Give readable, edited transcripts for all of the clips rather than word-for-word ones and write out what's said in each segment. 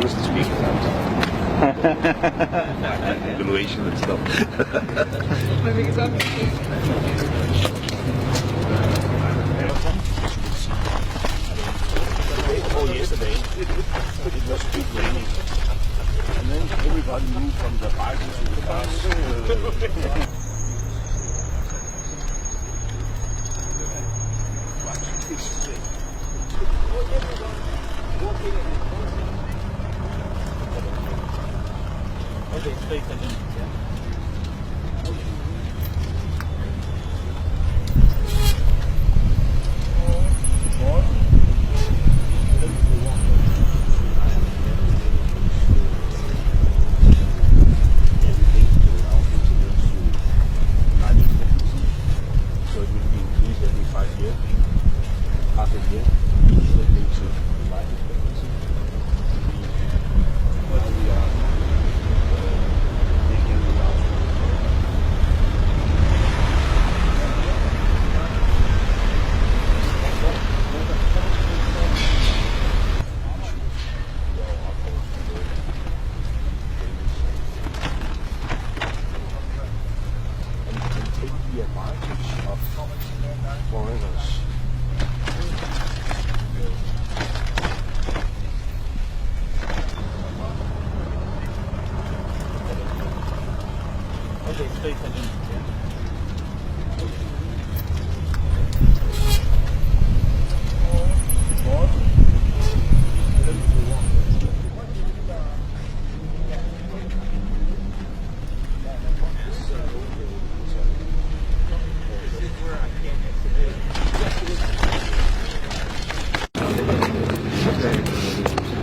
doesn't speak evaluation and stuff. Oh, yesterday it was a bit raining, and then everybody moved from the bike to the bus. Okay, stay attention.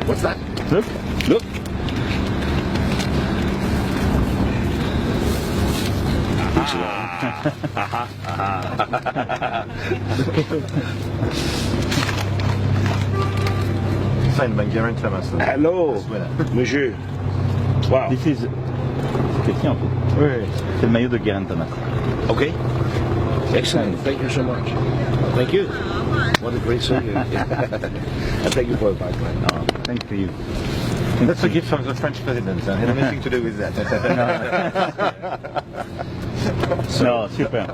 What's that? Look. Look. Sign Bank International. Hello, monsieur. Wow. This is... C'est en fait. Oui. C'est le maillot de guerre internationale. Okay. Excellent. Thank you so much. Thank you. What a great song. And thank you for the background. Oh, thank you. That's a gift from the French president. It had nothing to do with that. No, super.